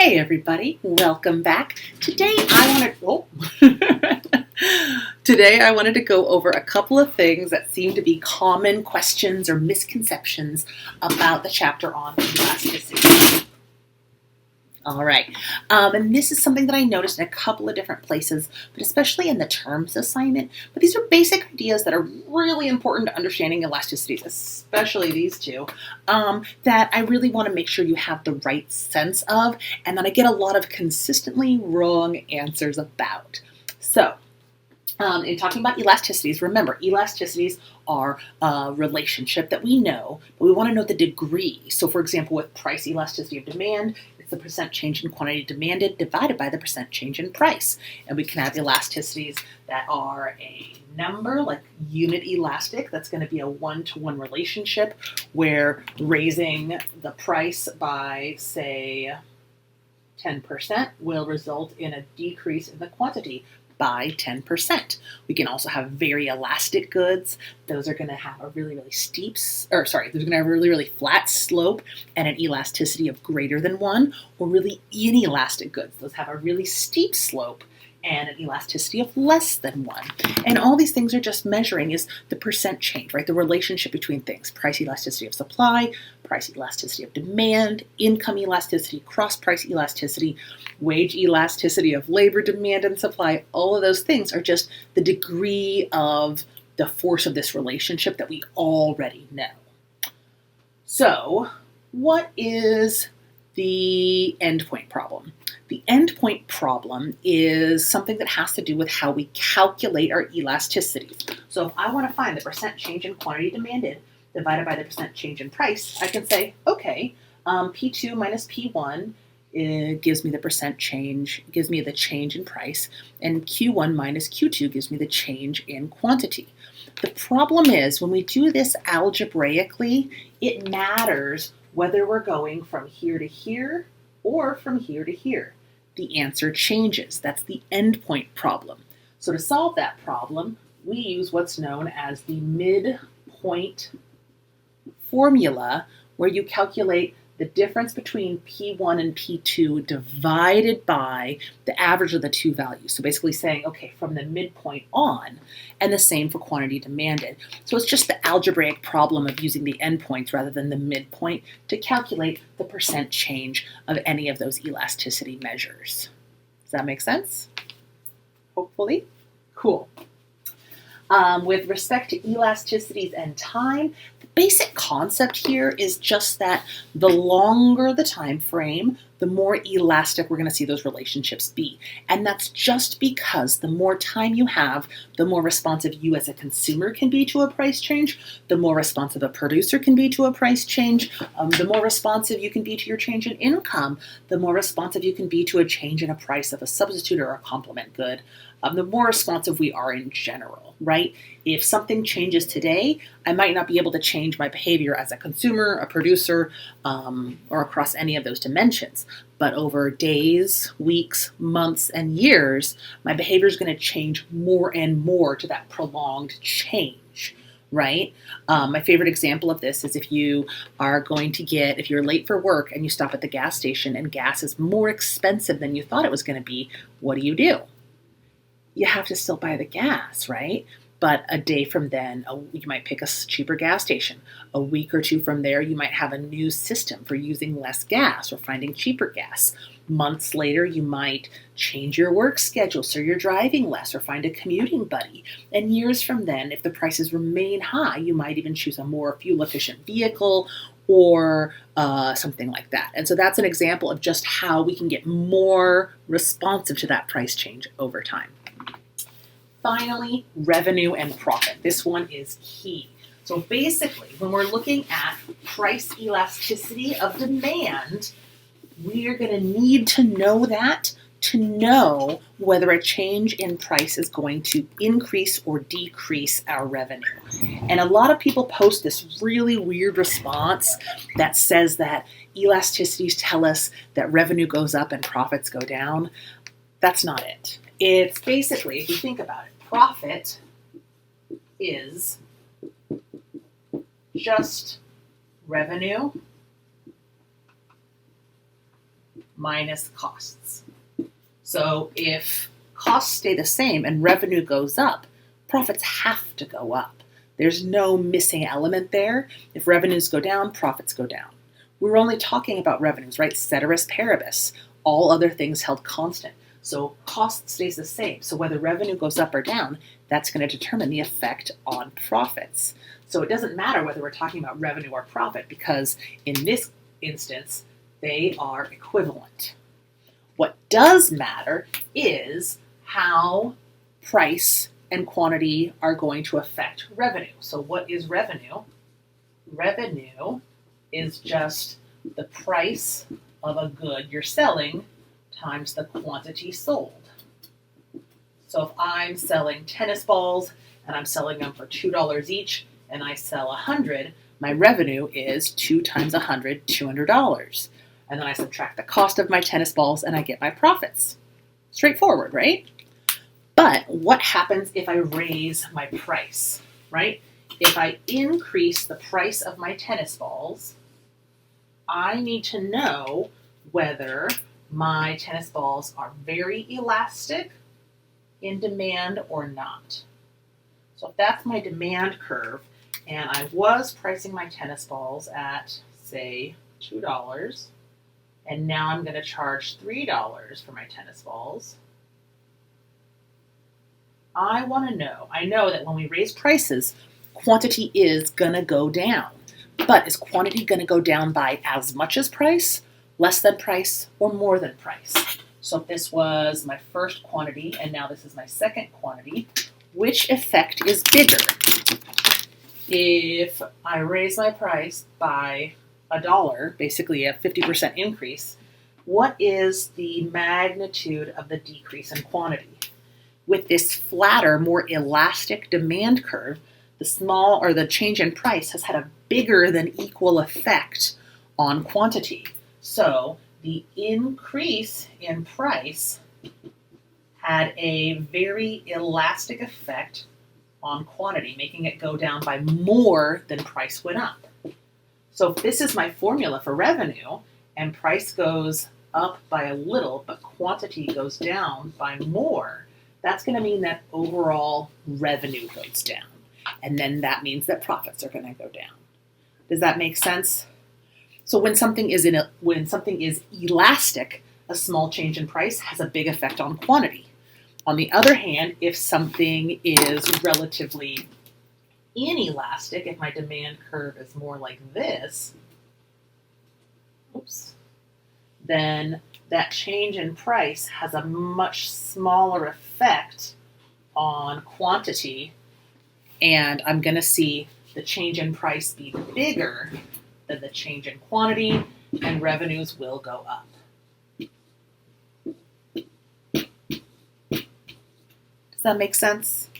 Hey everybody, welcome back. Today I wanted to go over a couple of things that seem to be common questions or misconceptions about the chapter on elasticity. All right, and this is something that I noticed in a couple of different places, but especially in the terms assignment. But these are basic ideas that are really important to understanding elasticities, especially these two, that I really want to make sure you have the right sense of, and that I get a lot of consistently wrong answers about. So, in talking about elasticities, remember, elasticities are a relationship that we know, but we want to know the degree. So, for example, with price elasticity of demand, it's the percent change in quantity demanded divided by the percent change in price. And we can have elasticities that are a number, like unit elastic. That's going to be a one-to-one relationship where raising the price by, say, 10% will result in a decrease in the quantity by 10%. We can also have very elastic goods. Those are going to have a really really flat slope and an elasticity of greater than 1, or really inelastic goods. Those have a really steep slope and an elasticity of less than 1. And all these things are just measuring is the percent change, right? The relationship between things. Price elasticity of supply, price elasticity of demand, income elasticity, cross-price elasticity, wage elasticity of labor demand and supply. All of those things are just the degree of the force of this relationship that we already know. So, what is the endpoint problem? The endpoint problem is something that has to do with how we calculate our elasticities. So if I want to find the percent change in quantity demanded divided by the percent change in price, I can say, okay, P2 minus P1 gives me the percent change, gives me the change in price, and Q1 minus Q2 gives me the change in quantity. The problem is when we do this algebraically, it matters whether we're going from here to here or from here to here. The answer changes. That's the endpoint problem. So to solve that problem, we use what's known as the midpoint formula, where you calculate the difference between P1 and P2 divided by the average of the two values. So basically saying, okay, from the midpoint on, and the same for quantity demanded. So it's just the algebraic problem of using the endpoints rather than the midpoint to calculate the percent change of any of those elasticity measures. Does that make sense? Hopefully. Cool. With respect to elasticities and time, the basic concept here is just that the longer the time frame, the more elastic we're going to see those relationships be. And that's just because the more time you have, the more responsive you as a consumer can be to a price change, the more responsive a producer can be to a price change, the more responsive you can be to your change in income, the more responsive you can be to a change in a price of a substitute or a complement good. The more responsive we are in general, right? If something changes today, I might not be able to change my behavior as a consumer, a producer, or across any of those dimensions. But over days, weeks, months, and years, my behavior is going to change more and more to that prolonged change, right? My favorite example of this is if you're late for work and you stop at the gas station and gas is more expensive than you thought it was going to be, what do? You have to still buy the gas, right? But a day from then, you might pick a cheaper gas station. A week or two from there, you might have a new system for using less gas or finding cheaper gas. Months later, you might change your work schedule so you're driving less or find a commuting buddy. And years from then, if the prices remain high, you might even choose a more fuel-efficient vehicle or something like that. And so that's an example of just how we can get more responsive to that price change over time. Finally, revenue and profit. This one is key. So basically, when we're looking at price elasticity of demand, we are going to need to know that to know whether a change in price is going to increase or decrease our revenue. And a lot of people post this really weird response that says that elasticities tell us that revenue goes up and profits go down. That's not it. It's basically, if you think about it, profit is just revenue minus costs. So if costs stay the same and revenue goes up, profits have to go up. There's no missing element there. If revenues go down, profits go down. We're only talking about revenues, right? Ceteris paribus. All other things held constant. So cost stays the same. So whether revenue goes up or down, that's going to determine the effect on profits. So it doesn't matter whether we're talking about revenue or profit, because in this instance, they are equivalent. What does matter is how price and quantity are going to affect revenue. So what is revenue? Revenue is just the price of a good you're selling times the quantity sold. So if I'm selling tennis balls and I'm selling them for $2 each and I sell 100, my revenue is 2 times 100, $200. And then I subtract the cost of my tennis balls and I get my profits. Straightforward, right? But what happens if I raise my price, right? If I increase the price of my tennis balls, I need to know whether my tennis balls are very elastic in demand or not. So if that's my demand curve, and I was pricing my tennis balls at, say, $2, and now I'm going to charge $3 for my tennis balls, I want to know, I know that when we raise prices, quantity is going to go down. But is quantity going to go down by as much as price, less than price, or more than price? So if this was my first quantity and now this is my second quantity, which effect is bigger? If I raise my price by $1, basically a 50% increase, what is the magnitude of the decrease in quantity? With this flatter, more elastic demand curve, the change in price has had a bigger than equal effect on quantity. So the increase in price had a very elastic effect on quantity, making it go down by more than price went up. So if this is my formula for revenue and price goes up by a little, but quantity goes down by more, that's going to mean that overall revenue goes down. And then that means that profits are going to go down. Does that make sense? So when something is elastic, a small change in price has a big effect on quantity. On the other hand, if something is relatively inelastic, if my demand curve is more like this, then that change in price has a much smaller effect on quantity, and I'm going to see the change in price be bigger than the change in quantity, and revenues will go up. Does that make sense?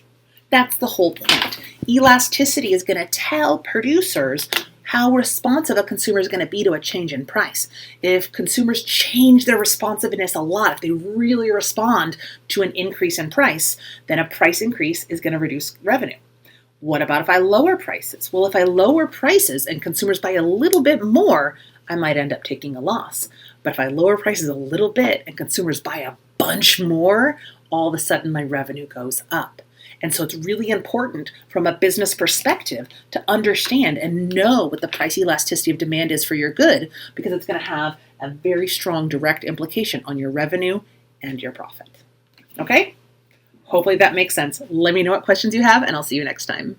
That's the whole point. Elasticity is going to tell producers how responsive a consumer is going to be to a change in price. If consumers change their responsiveness a lot, if they really respond to an increase in price, then a price increase is going to reduce revenue. What about if I lower prices? Well, if I lower prices and consumers buy a little bit more, I might end up taking a loss. But if I lower prices a little bit and consumers buy a bunch more, all of a sudden my revenue goes up. And so it's really important from a business perspective to understand and know what the price elasticity of demand is for your good, because it's going to have a very strong direct implication on your revenue and your profit. Okay? Hopefully that makes sense. Let me know what questions you have, and I'll see you next time.